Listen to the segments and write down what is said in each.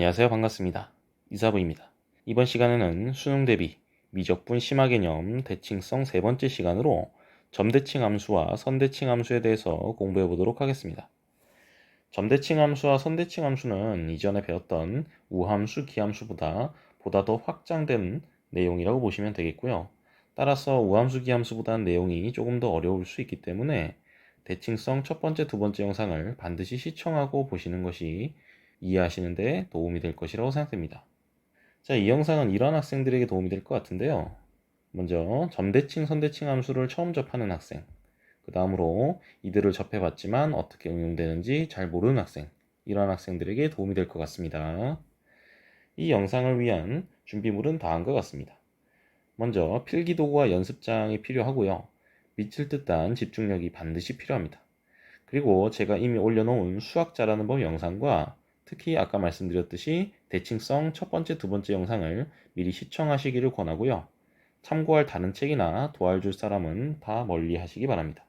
안녕하세요. 반갑습니다. 이사부입니다. 이번 시간에는 수능 대비 미적분 심화 개념 대칭성 세 번째 시간으로 점대칭 함수와 선대칭 함수에 대해서 공부해 보도록 하겠습니다. 점대칭 함수와 선대칭 함수는 이전에 배웠던 우함수, 기함수보다 더 확장된 내용이라고 보시면 되겠고요. 따라서 우함수, 기함수보다는 내용이 조금 더 어려울 수 있기 때문에 대칭성 첫 번째, 두 번째 영상을 반드시 시청하고 보시는 것이 이해하시는 데 도움이 될 것이라고 생각됩니다. 자, 이 영상은 이러한 학생들에게 도움이 될 것 같은데요. 먼저 점대칭, 선대칭 함수를 처음 접하는 학생, 그 다음으로 이들을 접해봤지만 어떻게 응용되는지 잘 모르는 학생, 이러한 학생들에게 도움이 될 것 같습니다. 이 영상을 위한 준비물은 다음과 같습니다. 먼저 필기도구와 연습장이 필요하고요. 미칠 듯한 집중력이 반드시 필요합니다. 그리고 제가 이미 올려놓은 수학 잘하는 법 영상과 특히 아까 말씀드렸듯이 대칭성 첫 번째, 두 번째 영상을 미리 시청하시기를 권하고요. 참고할 다른 책이나 도와줄 사람은 다 멀리 하시기 바랍니다.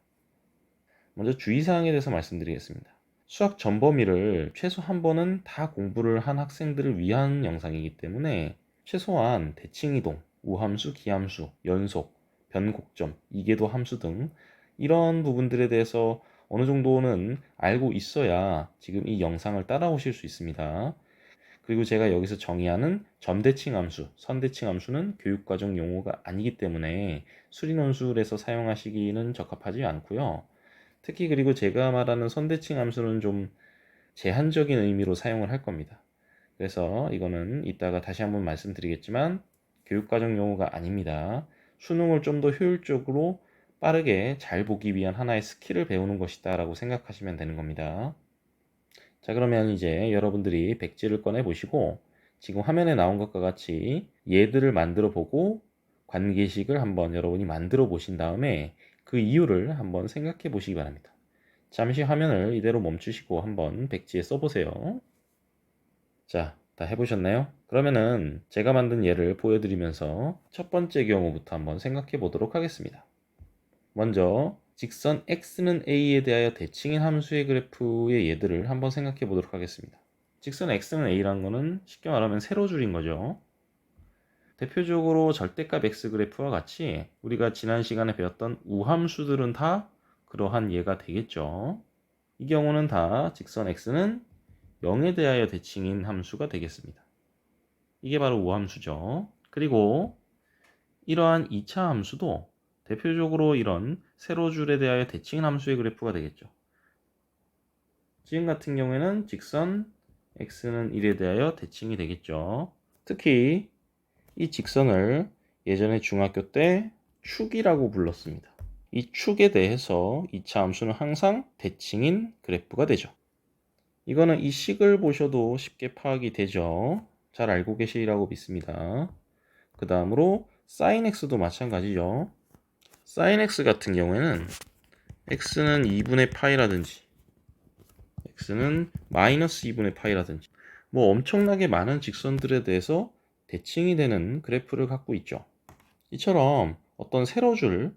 먼저 주의사항에 대해서 말씀드리겠습니다. 수학 전 범위를 최소 한 번은 다 공부를 한 학생들을 위한 영상이기 때문에 최소한 대칭이동, 우함수, 기함수, 연속, 변곡점, 이계도 함수 등 이런 부분들에 대해서 어느 정도는 알고 있어야 지금 이 영상을 따라오실 수 있습니다. 그리고 제가 여기서 정의하는 점대칭 함수, 선대칭 함수는 교육과정 용어가 아니기 때문에 수리논술에서 사용하시기는 적합하지 않고요. 특히 그리고 제가 말하는 선대칭 함수는 좀 제한적인 의미로 사용을 할 겁니다. 그래서 이거는 이따가 다시 한번 말씀드리겠지만 교육과정 용어가 아닙니다. 수능을 좀 더 효율적으로 빠르게 잘 보기 위한 하나의 스킬을 배우는 것이다 라고 생각하시면 되는 겁니다. 자, 그러면 이제 여러분들이 백지를 꺼내 보시고 지금 화면에 나온 것과 같이 얘들을 만들어 보고 관계식을 한번 여러분이 만들어 보신 다음에 그 이유를 한번 생각해 보시기 바랍니다. 잠시 화면을 이대로 멈추시고 한번 백지에 써보세요. 자, 다 해보셨나요? 그러면은 제가 만든 예를 보여드리면서 첫 번째 경우부터 한번 생각해 보도록 하겠습니다. 먼저 직선 x는 a에 대하여 대칭인 함수의 그래프의 예들을 한번 생각해 보도록 하겠습니다. 직선 x는 a라는 거는 쉽게 말하면 세로줄인 거죠. 대표적으로 절대값 x 그래프와 같이 우리가 지난 시간에 배웠던 우함수들은 다 그러한 예가 되겠죠. 이 경우는 다 직선 x는 0에 대하여 대칭인 함수가 되겠습니다. 이게 바로 우함수죠. 그리고 이러한 2차 함수도 대표적으로 이런 세로줄에 대하여 대칭인 함수의 그래프가 되겠죠. 지금 같은 경우에는 직선 x는 1에 대하여 대칭이 되겠죠. 특히 이 직선을 예전에 중학교 때 축이라고 불렀습니다. 이 축에 대해서 2차 함수는 항상 대칭인 그래프가 되죠. 이거는 이 식을 보셔도 쉽게 파악이 되죠. 잘 알고 계시리라고 믿습니다. 그 다음으로 sin x도 마찬가지죠. sin x 같은 경우에는 x는 2분의 파이라든지 x는 마이너스 2분의 파이라든지 뭐 엄청나게 많은 직선들에 대해서 대칭이 되는 그래프를 갖고 있죠. 이처럼 어떤 세로줄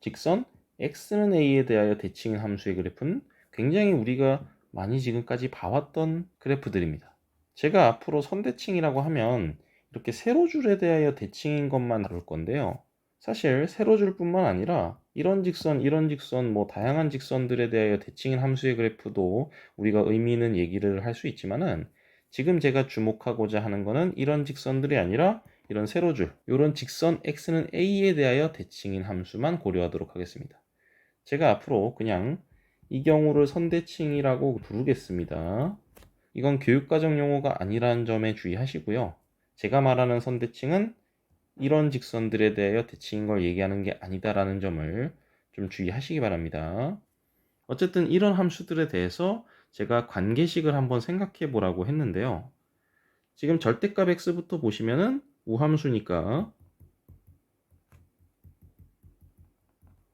직선 x는 a에 대하여 대칭인 함수의 그래프는 굉장히 우리가 많이 지금까지 봐왔던 그래프들입니다. 제가 앞으로 선대칭이라고 하면 이렇게 세로줄에 대하여 대칭인 것만 다룰 건데요. 사실 세로줄뿐만 아니라 이런 직선, 이런 직선, 뭐 다양한 직선들에 대하여 대칭인 함수의 그래프도 우리가 의미 있는 얘기를 할 수 있지만은 지금 제가 주목하고자 하는 거는 이런 직선들이 아니라 이런 세로줄, 이런 직선 x는 a에 대하여 대칭인 함수만 고려하도록 하겠습니다. 제가 앞으로 그냥 이 경우를 선대칭이라고 부르겠습니다. 이건 교육과정 용어가 아니라는 점에 주의하시고요. 제가 말하는 선대칭은 이런 직선들에 대하여 대칭인 걸 얘기하는 게 아니다라는 점을 좀 주의하시기 바랍니다. 어쨌든 이런 함수들에 대해서 제가 관계식을 한번 생각해 보라고 했는데요. 지금 절대값 x부터 보시면은 우함수니까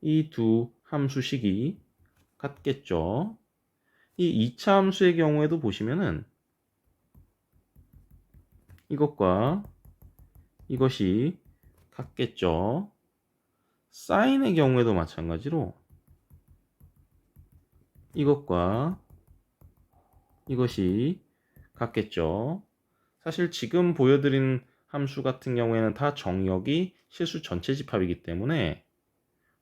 이 두 함수식이 같겠죠. 이 2차 함수의 경우에도 보시면은 이것과 이것이 같겠죠. 사인의 경우에도 마찬가지로 이것과 이것이 같겠죠. 사실 지금 보여드린 함수 같은 경우에는 다 정의역이 실수 전체 집합이기 때문에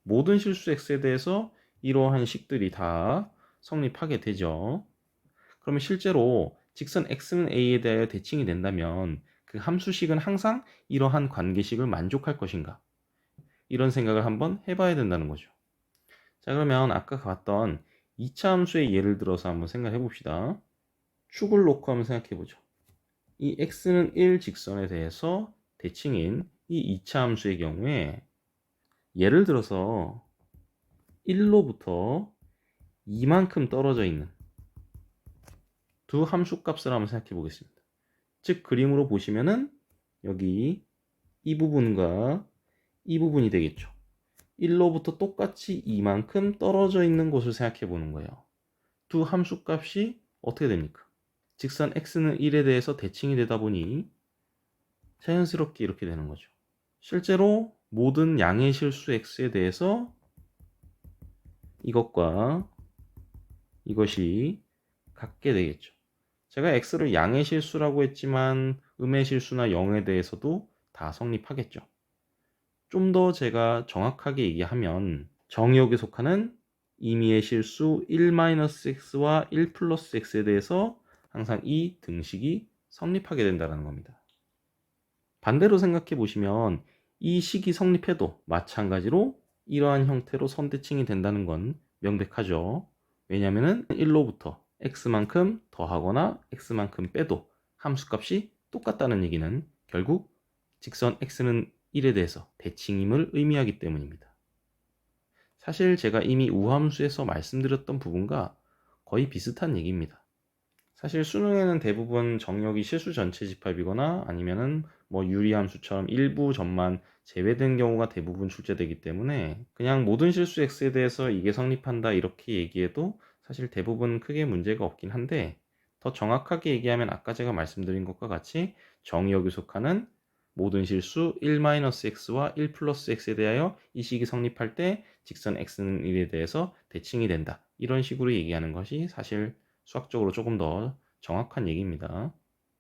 모든 실수 x에 대해서 이러한 식들이 다 성립하게 되죠. 그러면 실제로 직선 x는 a에 대하여 대칭이 된다면 그 함수식은 항상 이러한 관계식을 만족할 것인가? 이런 생각을 한번 해봐야 된다는 거죠. 자, 그러면 아까 봤던 2차 함수의 예를 들어서 한번 생각해 봅시다. 축을 놓고 한번 생각해 보죠. 이 x는 1 직선에 대해서 대칭인 이 2차 함수의 경우에 예를 들어서 1로부터 이만큼 떨어져 있는 두 함수 값을 한번 생각해 보겠습니다. 즉 그림으로 보시면은 여기 이 부분과 이 부분이 되겠죠. 1로부터 똑같이 이만큼 떨어져 있는 곳을 생각해 보는 거예요. 두 함수 값이 어떻게 됩니까? 직선 x는 1에 대해서 대칭이 되다 보니 자연스럽게 이렇게 되는 거죠. 실제로 모든 양의 실수 x에 대해서 이것과 이것이 같게 되겠죠. 제가 x를 양의 실수라고 했지만 음의 실수나 0에 대해서도 다 성립하겠죠. 좀 더 제가 정확하게 얘기하면 정의역에 속하는 임의의 실수 1-x와 1 플러스 x에 대해서 항상 이 등식이 성립하게 된다는 겁니다. 반대로 생각해 보시면 이 식이 성립해도 마찬가지로 이러한 형태로 선대칭이 된다는 건 명백하죠. 왜냐하면 1로부터 x만큼 더하거나 x만큼 빼도 함수값이 똑같다는 얘기는 결국 직선 x는 1에 대해서 대칭임을 의미하기 때문입니다. 사실 제가 이미 우함수에서 말씀드렸던 부분과 거의 비슷한 얘기입니다. 사실 수능에는 대부분 정역이 실수 전체 집합이거나 아니면은 뭐 유리함수처럼 일부 점만 제외된 경우가 대부분 출제되기 때문에 그냥 모든 실수 x에 대해서 이게 성립한다 이렇게 얘기해도 사실 대부분 크게 문제가 없긴 한데 더 정확하게 얘기하면 아까 제가 말씀드린 것과 같이 정의역에 속하는 모든 실수 1-x와 1 플러스 x에 대하여 이 식이 성립할 때 직선 x는 1에 대해서 대칭이 된다. 이런 식으로 얘기하는 것이 사실 수학적으로 조금 더 정확한 얘기입니다.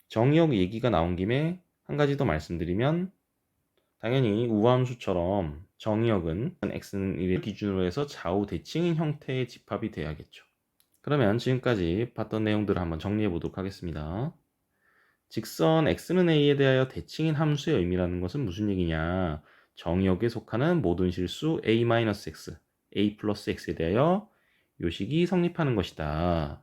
정의역 얘기가 나온 김에 한 가지 더 말씀드리면 당연히 우함수처럼 정의역은 x는 1을 기준으로 해서 좌우 대칭인 형태의 집합이 돼야겠죠. 그러면 지금까지 봤던 내용들을 한번 정리해 보도록 하겠습니다. 직선 x는 a에 대하여 대칭인 함수의 의미라는 것은 무슨 얘기냐? 정의역에 속하는 모든 실수 a-x, a 플러스 x에 대하여 요식이 성립하는 것이다.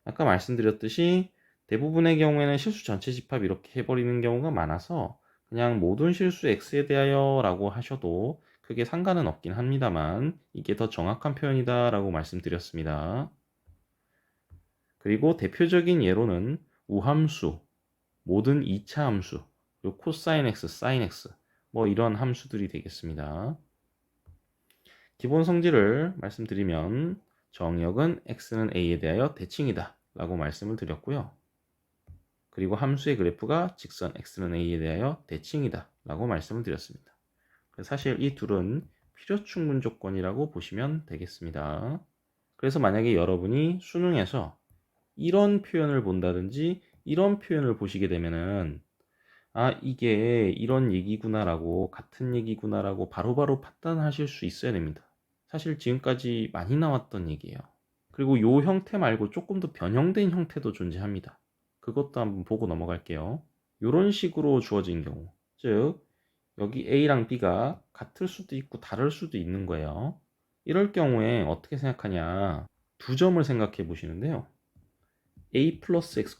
아까 말씀드렸듯이 대부분의 경우에는 실수 전체 집합 이렇게 해버리는 경우가 많아서 그냥 모든 실수 x에 대하여 라고 하셔도 크게 상관은 없긴 합니다만 이게 더 정확한 표현이다 라고 말씀드렸습니다. 그리고 대표적인 예로는 우함수, 모든 2차 함수, 그리고 코사인 x, 사인 x 뭐 이런 함수들이 되겠습니다. 기본 성질을 말씀드리면 정의역은 x는 a에 대하여 대칭이다 라고 말씀을 드렸고요. 그리고 함수의 그래프가 직선 x는 a에 대하여 대칭이다 라고 말씀을 드렸습니다. 사실 이 둘은 필요충분 조건이라고 보시면 되겠습니다. 그래서 만약에 여러분이 수능에서 이런 표현을 본다든지 이런 표현을 보시게 되면은 아 이게 이런 얘기구나 라고 같은 얘기구나 라고 바로바로 판단하실 수 있어야 됩니다. 사실 지금까지 많이 나왔던 얘기예요. 그리고 요 형태 말고 조금 더 변형된 형태도 존재합니다. 그것도 한번 보고 넘어갈게요. 이런 식으로 주어진 경우, 즉 여기 A랑 B가 같을 수도 있고 다를 수도 있는 거예요. 이럴 경우에 어떻게 생각하냐, 두 점을 생각해 보시는데요. A 플러스 X,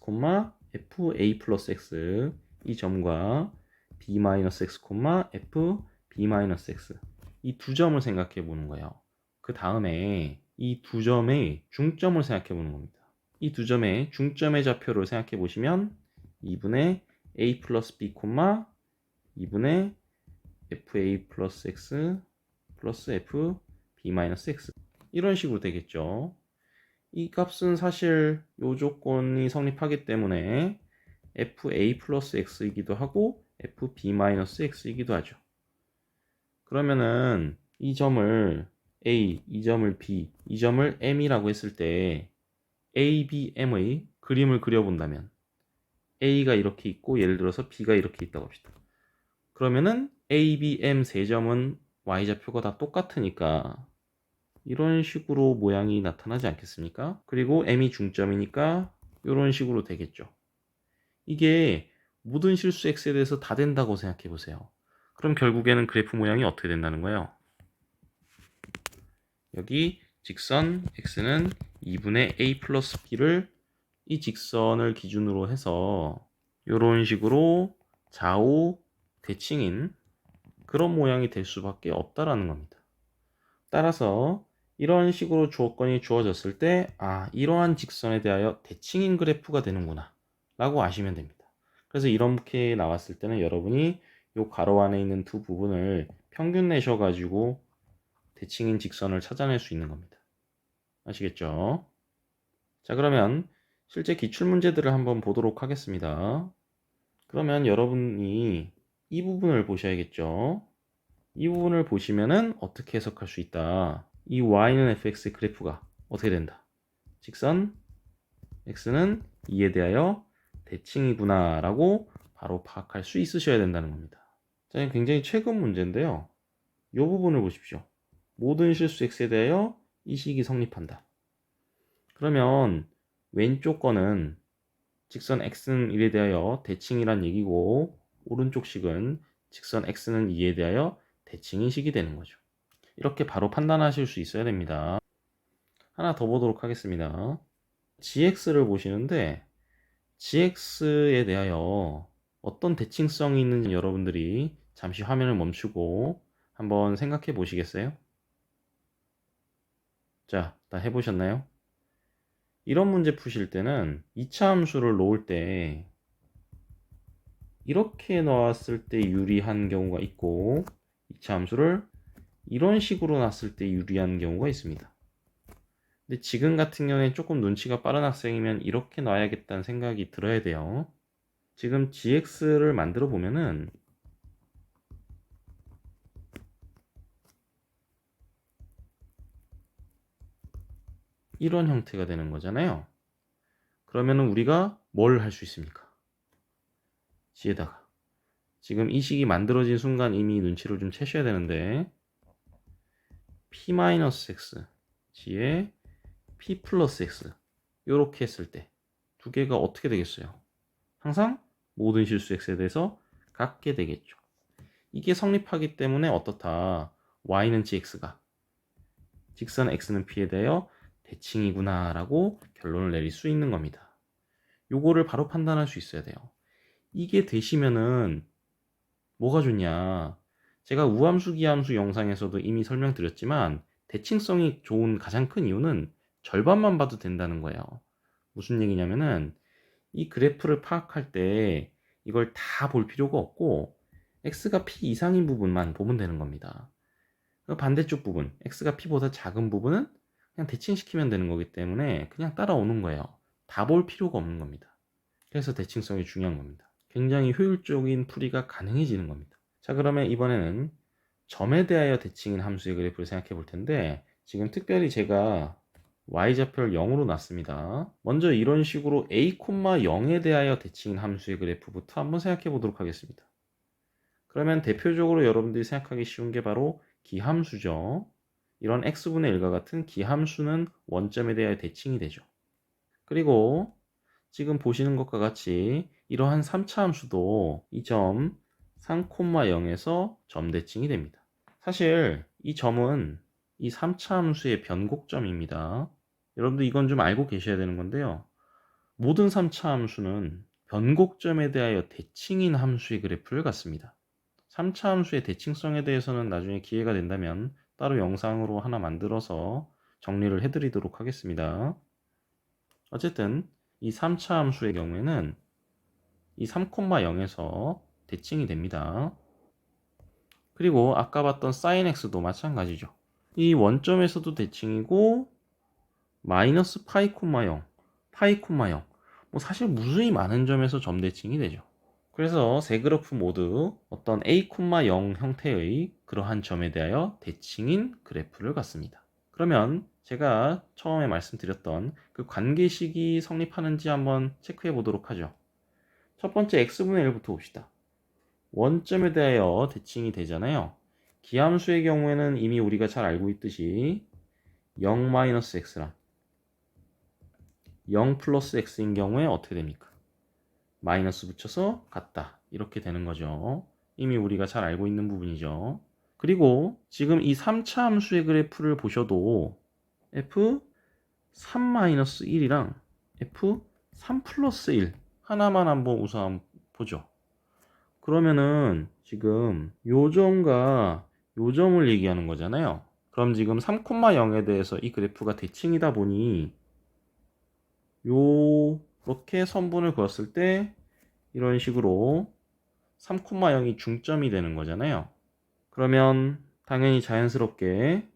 FA 플러스 X 이 점과 B 마이너스 X, F B 마이너스 X 이 두 점을 생각해 보는 거예요. 그 다음에 이 두 점의 중점을 생각해 보는 겁니다. 이 두 점의 중점의 좌표를 생각해 보시면 2분의 A 플러스 B, 2분의 FA 플러스 X 플러스 F B 마이너스 X 이런 식으로 되겠죠. 이 값은 사실 요 조건이 성립하기 때문에 FA 플러스 X이기도 하고 FB 마이너스 X이기도 하죠. 그러면은 이 점을 A, 이 점을 B, 이 점을 M이라고 했을 때 A, B, M의 그림을 그려본다면 A가 이렇게 있고 예를 들어서 B가 이렇게 있다고 합시다. 그러면은 A, B, M 세 점은 y좌표가 다 똑같으니까 이런 식으로 모양이 나타나지 않겠습니까? 그리고 M이 중점이니까 이런 식으로 되겠죠. 이게 모든 실수 x에 대해서 다 된다고 생각해 보세요. 그럼 결국에는 그래프 모양이 어떻게 된다는 거예요? 여기 직선 x는 2분의 a 플러스 b를 이 직선을 기준으로 해서 이런 식으로 좌우 대칭인 그런 모양이 될 수밖에 없다라는 겁니다. 따라서 이런 식으로 조건이 주어졌을 때 이러한 직선에 대하여 대칭인 그래프가 되는구나 라고 아시면 됩니다. 그래서 이렇게 나왔을 때는 여러분이 이 가로 안에 있는 두 부분을 평균 내셔 가지고 대칭인 직선을 찾아낼 수 있는 겁니다. 아시겠죠? 자, 그러면 실제 기출문제들을 한번 보도록 하겠습니다. 그러면 여러분이 이 부분을 보셔야겠죠? 이 부분을 보시면은 어떻게 해석할 수 있다. 이 y는 fx 그래프가 어떻게 된다. 직선 x는 2에 대하여 대칭이구나 라고 바로 파악할 수 있으셔야 된다는 겁니다. 자, 굉장히 최근 문제인데요. 이 부분을 보십시오. 모든 실수 x에 대하여 이 식이 성립한다. 그러면 왼쪽 거는 직선 x는 1에 대하여 대칭이란 얘기고 오른쪽 식은 직선 x는 2에 대하여 대칭인 식이 되는 거죠. 이렇게 바로 판단하실 수 있어야 됩니다. 하나 더 보도록 하겠습니다. gx를 보시는데 gx에 대하여 어떤 대칭성이 있는지 여러분들이 잠시 화면을 멈추고 한번 생각해 보시겠어요? 자, 다 해보셨나요? 이런 문제 푸실 때는 2차 함수를 놓을 때 이렇게 나왔을 때 유리한 경우가 있고 2차 함수를 이런 식으로 놨을 때 유리한 경우가 있습니다. 근데 지금 같은 경우에 조금 눈치가 빠른 학생이면 이렇게 놔야겠다는 생각이 들어야 돼요. 지금 gx를 만들어 보면은 이런 형태가 되는 거잖아요. 그러면은 우리가 뭘 할 수 있습니까? g에다가 지금 이 식이 만들어진 순간 이미 눈치를 좀 채셔야 되는데 p-x g에 p 플러스 x 이렇게 했을 때 두 개가 어떻게 되겠어요? 항상 모든 실수 x에 대해서 같게 되겠죠. 이게 성립하기 때문에 어떻다? y는 gx가 직선 x는 p에 대하여 대칭이구나 라고 결론을 내릴 수 있는 겁니다. 요거를 바로 판단할 수 있어야 돼요. 이게 되시면은 뭐가 좋냐? 제가 우함수 기함수 영상에서도 이미 설명드렸지만 대칭성이 좋은 가장 큰 이유는 절반만 봐도 된다는 거예요. 무슨 얘기냐면은 이 그래프를 파악할 때 이걸 다 볼 필요가 없고 x가 p 이상인 부분만 보면 되는 겁니다. 그 반대쪽 부분, x가 p보다 작은 부분은 그냥 대칭시키면 되는 거기 때문에 그냥 따라오는 거예요. 다 볼 필요가 없는 겁니다. 그래서 대칭성이 중요한 겁니다. 굉장히 효율적인 풀이가 가능해지는 겁니다. 자, 그러면 이번에는 점에 대하여 대칭인 함수의 그래프를 생각해 볼 텐데 지금 특별히 제가 y좌표를 0으로 놨습니다. 먼저 이런 식으로 a, 0에 대하여 대칭인 함수의 그래프부터 한번 생각해 보도록 하겠습니다. 그러면 대표적으로 여러분들이 생각하기 쉬운 게 바로 기함수죠. 이런 x분의 1과 같은 기함수는 원점에 대하여 대칭이 되죠. 그리고 지금 보시는 것과 같이 이러한 3차 함수도 이 점 3,0에서 점 대칭이 됩니다. 사실 이 점은 이 3차 함수의 변곡점입니다. 여러분들 이건 좀 알고 계셔야 되는 건데요. 모든 3차 함수는 변곡점에 대하여 대칭인 함수의 그래프를 갖습니다. 3차 함수의 대칭성에 대해서는 나중에 기회가 된다면 따로 영상으로 하나 만들어서 정리를 해드리도록 하겠습니다. 어쨌든 이 3차 함수의 경우에는 이 3,0에서 대칭이 됩니다. 그리고 아까 봤던 sin x도 마찬가지죠. 이 원점에서도 대칭이고 마이너스 파이, 0, 파이, 0 뭐 사실 무수히 많은 점에서 점 대칭이 되죠. 그래서 세 그래프 모두 어떤 a, 0 형태의 그러한 점에 대하여 대칭인 그래프를 갖습니다. 그러면 제가 처음에 말씀드렸던 그 관계식이 성립하는지 한번 체크해 보도록 하죠. 첫 번째 x분의 1부터 봅시다. 원점에 대하여 대칭이 되잖아요. 기함수의 경우에는 이미 우리가 잘 알고 있듯이 0-x랑 0 플러스 x인 경우에 어떻게 됩니까? 마이너스 붙여서 같다. 이렇게 되는 거죠. 이미 우리가 잘 알고 있는 부분이죠. 그리고 지금 이 3차 함수의 그래프를 보셔도 f3-1이랑 f3 플러스 1 하나만 한번 우선 보죠. 그러면은 지금 요 점과 요 점을 얘기하는 거잖아요. 그럼 지금 3,0에 대해서 이 그래프가 대칭이다 보니 요렇게 선분을 그었을 때 이런 식으로 3,0이 중점이 되는 거잖아요. 그러면 당연히 자연스럽게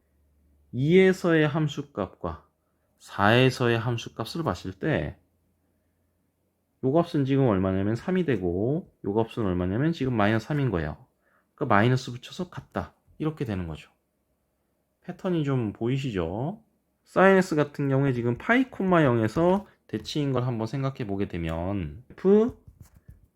2에서의 함수값과 4에서의 함수값을 봤을 때 요 값은 지금 얼마냐면 3이 되고 요 값은 얼마냐면 지금 마이너스 3인 거예요. 그러니까 마이너스 붙여서 같다. 이렇게 되는 거죠. 패턴이 좀 보이시죠? sin x 같은 경우에 지금 파이 콤마 0에서 대칭인 걸 한번 생각해 보게 되면 f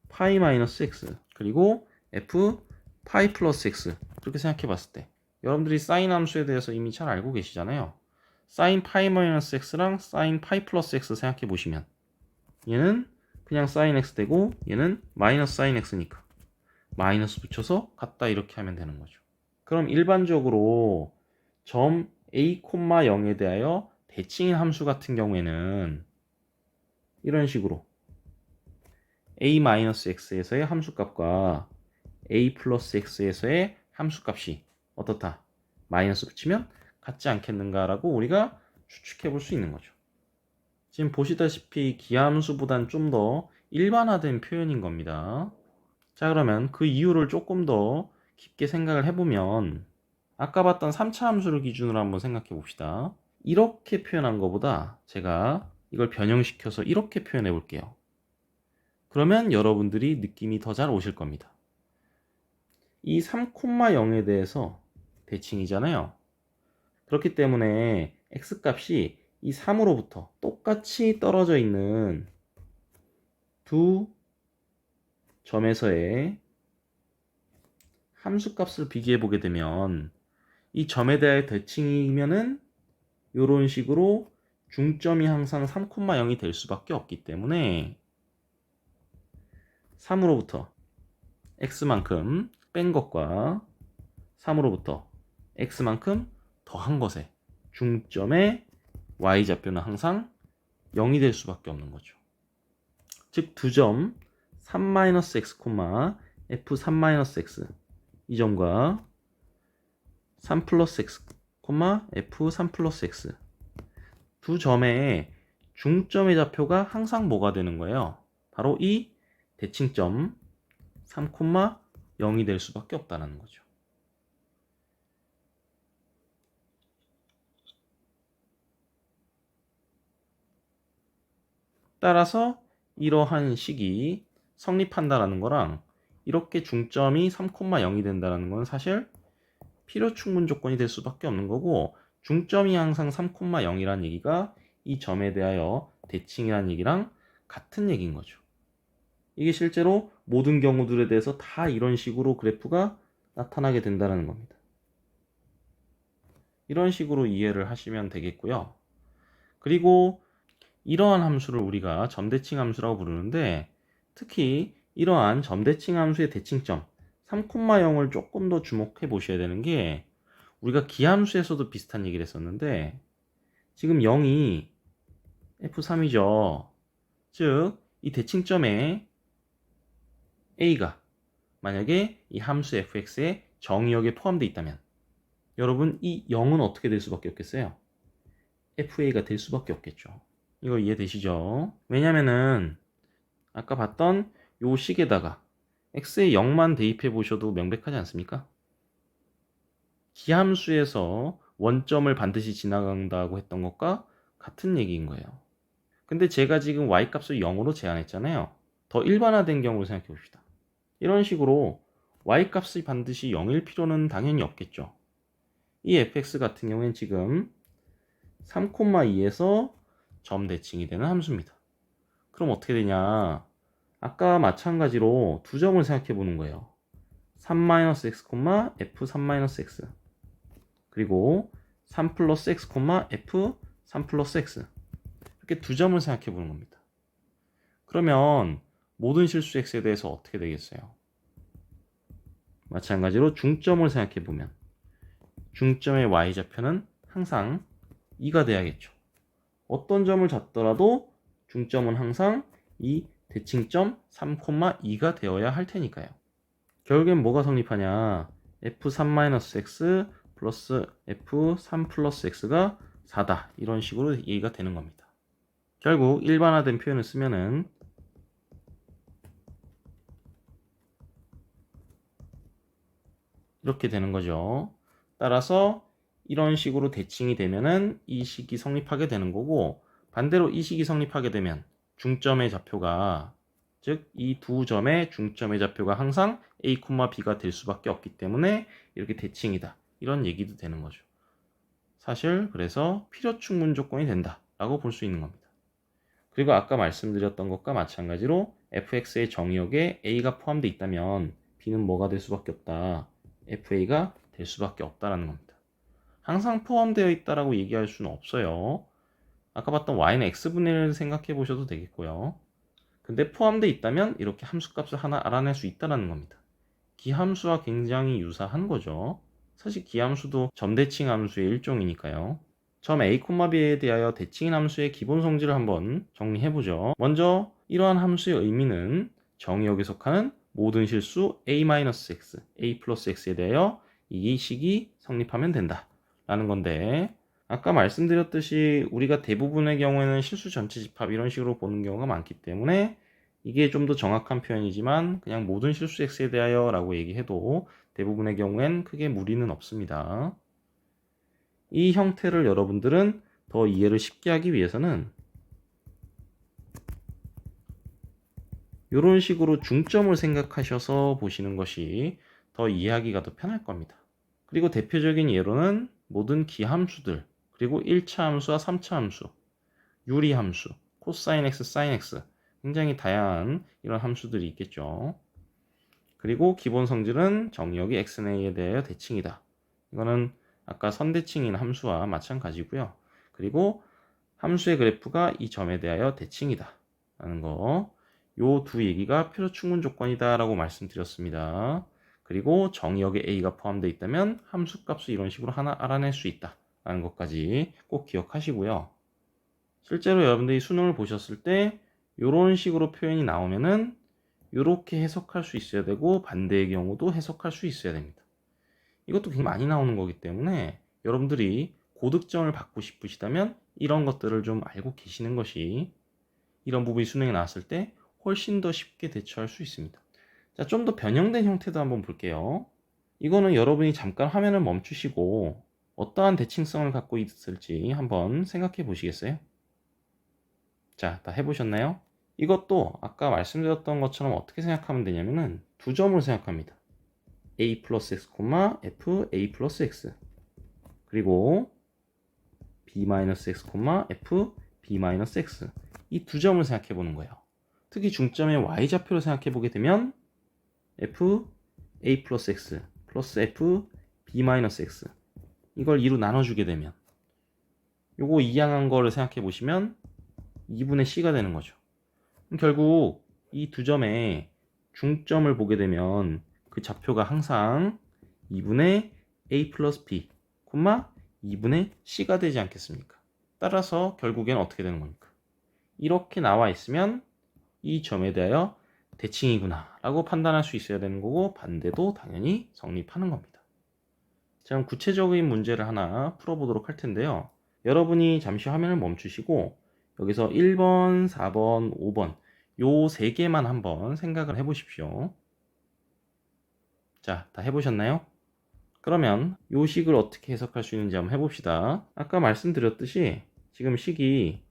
파이 마이너스 x 그리고 f 파이 플러스 x 그렇게 생각해 봤을 때 여러분들이 sin 함수에 대해서 이미 잘 알고 계시잖아요. sin 파이 마이너스 x랑 sin 파이 플러스 x 생각해 보시면 얘는 그냥 sin x 되고 얘는 마이너스 sin x니까 마이너스 붙여서 같다 이렇게 하면 되는 거죠. 그럼 일반적으로 점 a, 0에 대하여 대칭인 함수 같은 경우에는 이런 식으로 a-x에서의 함수값과 a 플러스 x에서의 함수값이 어떻다? 마이너스 붙이면 같지 않겠는가 라고 우리가 추측해 볼 수 있는 거죠. 지금 보시다시피 기함수보단 좀 더 일반화된 표현인 겁니다. 자, 그러면 그 이유를 조금 더 깊게 생각을 해보면 아까 봤던 3차 함수를 기준으로 한번 생각해 봅시다. 이렇게 표현한 것보다 제가 이걸 변형시켜서 이렇게 표현해 볼게요. 그러면 여러분들이 느낌이 더 잘 오실 겁니다. 이 3,0에 대해서 대칭이잖아요. 그렇기 때문에 x값이 이 3으로부터 똑같이 떨어져 있는 두 점에서의 함수값을 비교해 보게 되면 이 점에 대해 대칭이면은 이런 식으로 중점이 항상 3,0이 될 수밖에 없기 때문에 3으로부터 x만큼 뺀 것과 3으로부터 x만큼 더한 것의 중점의 y좌표는 항상 0이 될 수밖에 없는 거죠. 즉 두 점 3-x, f3-x 이 점과 3 플러스 x, f3 플러스 x 두 점의 중점의 좌표가 항상 뭐가 되는 거예요? 바로 이 대칭점 3,0이 될 수밖에 없다는 거죠. 따라서 이러한 식이 성립한다라는 거랑 이렇게 중점이 3,0이 된다는 건 사실 필요 충분 조건이 될 수밖에 없는 거고 중점이 항상 3,0이라는 얘기가 이 점에 대하여 대칭이라는 얘기랑 같은 얘기인 거죠. 이게 실제로 모든 경우들에 대해서 다 이런 식으로 그래프가 나타나게 된다는 겁니다. 이런 식으로 이해를 하시면 되겠고요. 그리고 이러한 함수를 우리가 점대칭 함수라고 부르는데 특히 이러한 점대칭 함수의 대칭점 3,0을 조금 더 주목해 보셔야 되는 게 우리가 기함수에서도 비슷한 얘기를 했었는데 지금 0이 f3이죠. 즉 이 대칭점에 a가 만약에 이 함수 fx의 정의역에 포함되어 있다면 여러분 이 0은 어떻게 될 수밖에 없겠어요? fa가 될 수밖에 없겠죠. 이거 이해되시죠? 왜냐면은 아까 봤던 요 식에다가 x에 0만 대입해 보셔도 명백하지 않습니까? 기함수에서 원점을 반드시 지나간다고 했던 것과 같은 얘기인 거예요. 근데 제가 지금 y값을 0으로 제한했잖아요. 더 일반화된 경우를 생각해 봅시다. 이런 식으로 y값이 반드시 0일 필요는 당연히 없겠죠. 이 fx 같은 경우엔 지금 3,2에서 점 대칭이 되는 함수입니다. 그럼 어떻게 되냐? 아까 마찬가지로 두 점을 생각해 보는 거예요. 3-x, f3-x 그리고 3 플러스 x, f3 플러스 x 이렇게 두 점을 생각해 보는 겁니다. 그러면 모든 실수 x에 대해서 어떻게 되겠어요? 마찬가지로 중점을 생각해 보면 중점의 y좌표는 항상 2가 돼야겠죠. 어떤 점을 잡더라도 중점은 항상 이 대칭점 3,2가 되어야 할 테니까요. 결국엔 뭐가 성립하냐? f3-x 플러스 f3 플러스 x가 4다. 이런 식으로 얘기가 되는 겁니다. 결국 일반화된 표현을 쓰면은 이렇게 되는 거죠. 따라서 이런 식으로 대칭이 되면은 이 식이 성립하게 되는 거고, 반대로 이 식이 성립하게 되면 중점의 좌표가, 즉 이 두 점의 중점의 좌표가 항상 a, b가 될 수밖에 없기 때문에 이렇게 대칭이다. 이런 얘기도 되는 거죠. 사실 그래서 필요 충분 조건이 된다 라고 볼 수 있는 겁니다. 그리고 아까 말씀드렸던 것과 마찬가지로 fx의 정의역에 a가 포함되어 있다면 b는 뭐가 될 수밖에 없다. fa가 될 수밖에 없다라는 겁니다. 항상 포함되어 있다라고 얘기할 수는 없어요. 아까 봤던 y는 x분의 1을 생각해 보셔도 되겠고요. 근데 포함되어 있다면 이렇게 함수값을 하나 알아낼 수 있다는 겁니다. 기함수와 굉장히 유사한 거죠. 사실 기함수도 점대칭 함수의 일종이니까요. 점 a, b에 대하여 대칭 함수의 기본 성질을 한번 정리해 보죠. 먼저 이러한 함수의 의미는 정의역에 속하는 모든 실수 a-x, a 플러스 x에 대하여 이 식이 성립하면 된다 라는 건데, 아까 말씀드렸듯이 우리가 대부분의 경우에는 실수 전체 집합 이런 식으로 보는 경우가 많기 때문에 이게 좀 더 정확한 표현이지만 그냥 모든 실수 x에 대하여 라고 얘기해도 대부분의 경우엔 크게 무리는 없습니다. 이 형태를 여러분들은 더 이해를 쉽게 하기 위해서는 이런 식으로 중점을 생각하셔서 보시는 것이 더 이해하기가 더 편할 겁니다. 그리고 대표적인 예로는 모든 기함수들, 그리고 1차 함수와 3차 함수, 유리함수, 코사인 x, 사인 x 굉장히 다양한 이런 함수들이 있겠죠. 그리고 기본 성질은 정의역이 x는 a에 대하여 대칭이다. 이거는 아까 선대칭인 함수와 마찬가지고요. 그리고 함수의 그래프가 이 점에 대하여 대칭이다 라는 거, 요 두 얘기가 필요 충분 조건이다 라고 말씀드렸습니다. 그리고 정의역에 a가 포함되어 있다면 함수값을 이런 식으로 하나 알아낼 수 있다 라는 것까지 꼭 기억하시고요. 실제로 여러분들이 수능을 보셨을 때 이런 식으로 표현이 나오면은 이렇게 해석할 수 있어야 되고, 반대의 경우도 해석할 수 있어야 됩니다. 이것도 굉장히 많이 나오는 거기 때문에 여러분들이 고득점을 받고 싶으시다면 이런 것들을 좀 알고 계시는 것이 이런 부분이 수능에 나왔을 때 훨씬 더 쉽게 대처할 수 있습니다. 자, 좀 더 변형된 형태도 한번 볼게요. 이거는 여러분이 잠깐 화면을 멈추시고 어떠한 대칭성을 갖고 있을지 한번 생각해 보시겠어요? 자, 다 해보셨나요? 이것도 아까 말씀드렸던 것처럼 어떻게 생각하면 되냐면은 두 점을 생각합니다. a 플러스 x, f a 플러스 x 그리고 b 마이너스 x, f b 마이너스 x 이 두 점을 생각해 보는 거예요. 특히 중점의 y좌표를 생각해 보게 되면 f a 플러스 x 플러스 f b 마이너스 x 이걸 2로 나눠주게 되면 요거 이항한 거를 생각해 보시면 2분의 c가 되는 거죠. 결국 이 두 점의 중점을 보게 되면 그 좌표가 항상 2분의 a 플러스 b, 2분의 c가 되지 않겠습니까? 따라서 결국엔 어떻게 되는 겁니까? 이렇게 나와 있으면 이 점에 대하여 대칭이구나 라고 판단할 수 있어야 되는 거고, 반대도 당연히 성립하는 겁니다. 자, 그럼 구체적인 문제를 하나 풀어보도록 할 텐데요. 여러분이 잠시 화면을 멈추시고 여기서 1번, 4번, 5번 요 세 개만 한번 생각을 해보십시오. 자, 다 해보셨나요? 그러면 요 식을 어떻게 해석할 수 있는지 한번 해봅시다. 아까 말씀드렸듯이 지금 식이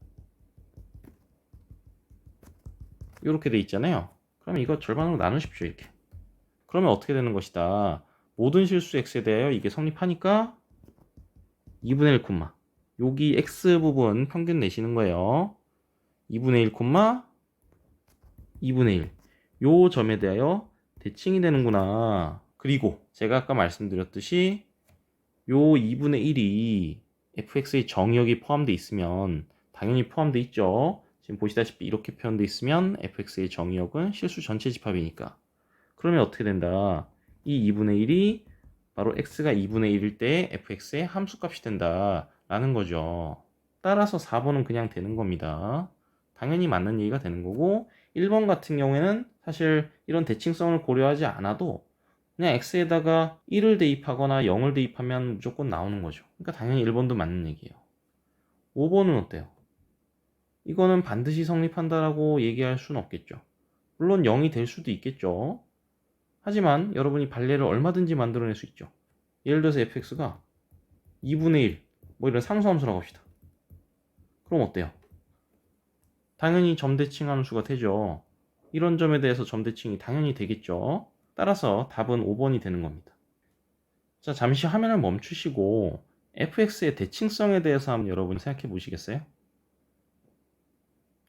이렇게 돼 있잖아요. 그러면 이거 절반으로 나누십시오. 이렇게. 그러면 어떻게 되는 것이다. 모든 실수 x에 대하여 이게 성립하니까 2분의 1, 여기 x 부분 평균 내시는 거예요. 2분의 1, 2분의 1. 요 점에 대하여 대칭이 되는구나. 그리고 제가 아까 말씀드렸듯이 요 2분의 1이 fx의 정의역이 포함되어 있으면 당연히 포함되어 있죠. 지금 보시다시피 이렇게 표현되어 있으면 fx의 정의역은 실수 전체 집합이니까. 그러면 어떻게 된다? 이 2분의 1이 바로 x가 2분의 1일 때 fx의 함수값이 된다 라는 거죠. 따라서 4번은 그냥 되는 겁니다. 당연히 맞는 얘기가 되는 거고 1번 같은 경우에는 사실 이런 대칭성을 고려하지 않아도 그냥 x에다가 1을 대입하거나 0을 대입하면 무조건 나오는 거죠. 그러니까 당연히 1번도 맞는 얘기예요. 5번은 어때요? 이거는 반드시 성립한다라고 얘기할 수는 없겠죠. 물론 0이 될 수도 있겠죠. 하지만 여러분이 발레를 얼마든지 만들어낼 수 있죠. 예를 들어서 fx가 2분의 1, 뭐 이런 상수함수라고 합시다. 그럼 어때요? 당연히 점대칭 함수가 되죠. 이런 점에 대해서 점대칭이 당연히 되겠죠. 따라서 답은 5번이 되는 겁니다. 자, 잠시 화면을 멈추시고 fx의 대칭성에 대해서 한번 여러분이 생각해 보시겠어요?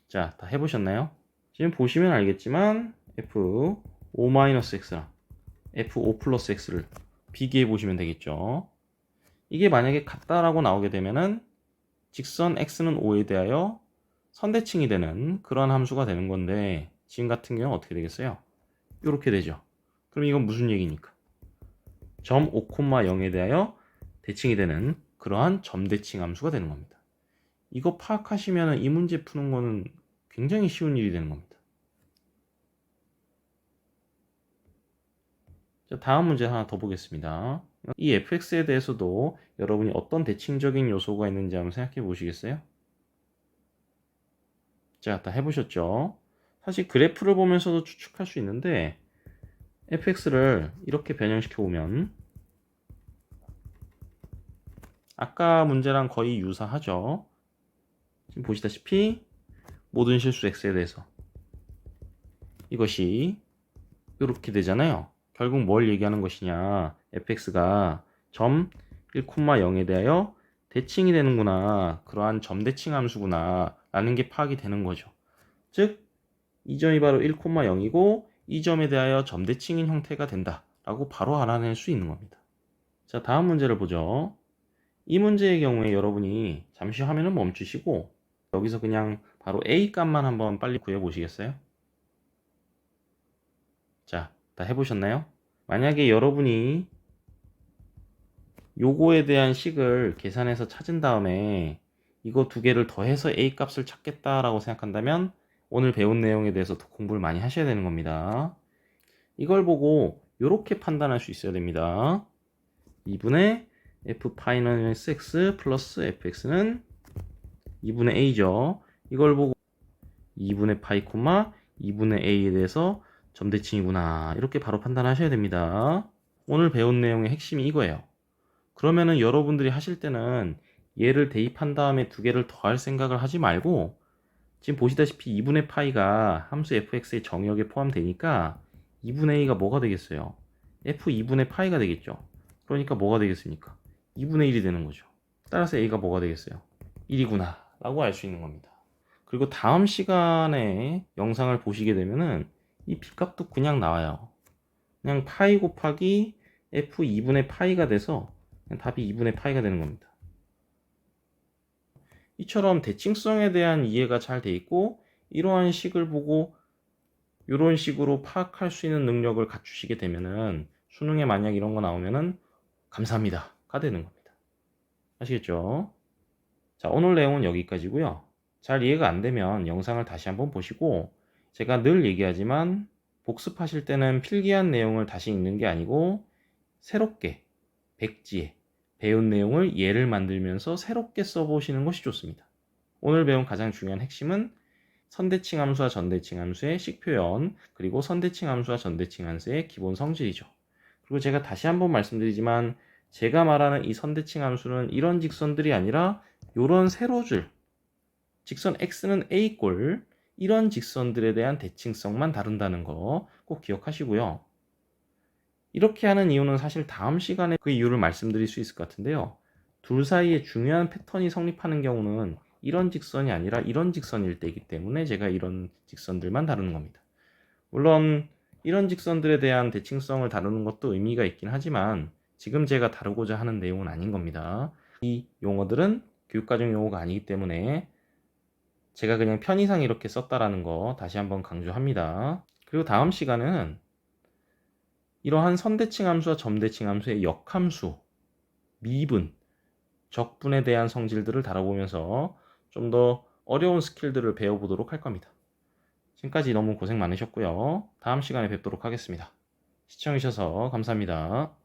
자, 다 해보셨나요? 지금 보시면 알겠지만 f5-x랑 f5 플러스 x를 비교해 보시면 되겠죠. 이게 만약에 같다라고 나오게 되면은 직선 x는 5에 대하여 선대칭이 되는 그런 함수가 되는 건데 지금 같은 경우는 어떻게 되겠어요? 이렇게 되죠. 그럼 이건 무슨 얘기입니까? 점 5,0에 대하여 대칭이 되는 그러한 점대칭 함수가 되는 겁니다. 이거 파악하시면 이 문제 푸는 거는 굉장히 쉬운 일이 되는 겁니다. 자, 다음 문제 하나 더 보겠습니다. 이 fx에 대해서도 여러분이 어떤 대칭적인 요소가 있는지 한번 생각해 보시겠어요? 자, 다 해보셨죠? 사실 그래프를 보면서도 추측할 수 있는데 fx를 이렇게 변형시켜 보면 아까 문제랑 거의 유사하죠. 지금 보시다시피 모든 실수 x에 대해서 이것이 이렇게 되잖아요. 결국 뭘 얘기하는 것이냐, fx가 점 1,0에 대하여 대칭이 되는구나, 그러한 점대칭 함수구나 라는 게 파악이 되는 거죠. 즉 이 점이 바로 1,0이고 이 점에 대하여 점대칭인 형태가 된다 라고 바로 알아낼 수 있는 겁니다. 자, 다음 문제를 보죠. 이 문제의 경우에 여러분이 잠시 화면을 멈추시고 여기서 그냥 바로 a 값만 한번 빨리 구해 보시겠어요? 자, 다 해보셨나요? 만약에 여러분이 요거에 대한 식을 계산해서 찾은 다음에 이거 두 개를 더해서 a 값을 찾겠다라고 생각한다면 오늘 배운 내용에 대해서 더 공부를 많이 하셔야 되는 겁니다. 이걸 보고 이렇게 판단할 수 있어야 됩니다. 2분의 f-x 플러스 fx는 2분의 a죠. 이걸 보고 2분의 파이, 2분의 a에 대해서 점대칭이구나. 이렇게 바로 판단하셔야 됩니다. 오늘 배운 내용의 핵심이 이거예요. 그러면은 여러분들이 하실 때는 얘를 대입한 다음에 두 개를 더할 생각을 하지 말고 지금 보시다시피 2분의 파이가 함수 fx의 정의역에 포함되니까 2분의 a가 뭐가 되겠어요? f 2분의 파이가 되겠죠. 그러니까 뭐가 되겠습니까? 2분의 1이 되는 거죠. 따라서 a가 뭐가 되겠어요? 1이구나 라고 알 수 있는 겁니다. 그리고 다음 시간에 영상을 보시게 되면은 이 b값도 그냥 나와요. 그냥 파이 곱하기 f 2분의 파이가 돼서 그냥 답이 2분의 파이가 되는 겁니다. 이처럼 대칭성에 대한 이해가 잘 돼 있고 이러한 식을 보고 이런 식으로 파악할 수 있는 능력을 갖추시게 되면은 수능에 만약 이런 거 나오면은 감사합니다가 되는 겁니다. 아시겠죠? 자, 오늘 내용은 여기까지고요. 잘 이해가 안 되면 영상을 다시 한번 보시고 제가 늘 얘기하지만 복습하실 때는 필기한 내용을 다시 읽는 게 아니고 새롭게 백지에 배운 내용을 예를 만들면서 새롭게 써보시는 것이 좋습니다. 오늘 배운 가장 중요한 핵심은 선대칭 함수와 전대칭 함수의 식표현, 그리고 선대칭 함수와 전대칭 함수의 기본 성질이죠. 그리고 제가 다시 한번 말씀드리지만 제가 말하는 이 선대칭 함수는 이런 직선들이 아니라 이런 세로줄, 직선 x는 a꼴, 이런 직선들에 대한 대칭성만 다룬다는 거 꼭 기억하시고요. 이렇게 하는 이유는 사실 다음 시간에 그 이유를 말씀드릴 수 있을 것 같은데요. 둘 사이에 중요한 패턴이 성립하는 경우는 이런 직선이 아니라 이런 직선일 때이기 때문에 제가 이런 직선들만 다루는 겁니다. 물론 이런 직선들에 대한 대칭성을 다루는 것도 의미가 있긴 하지만 지금 제가 다루고자 하는 내용은 아닌 겁니다. 이 용어들은 교육과정 용어가 아니기 때문에 제가 그냥 편의상 이렇게 썼다라는 거 다시 한번 강조합니다. 그리고 다음 시간에는 이러한 선대칭 함수와 점대칭 함수의 역함수, 미분, 적분에 대한 성질들을 다뤄보면서 좀 더 어려운 스킬들을 배워보도록 할 겁니다. 지금까지 너무 고생 많으셨고요. 다음 시간에 뵙도록 하겠습니다. 시청해주셔서 감사합니다.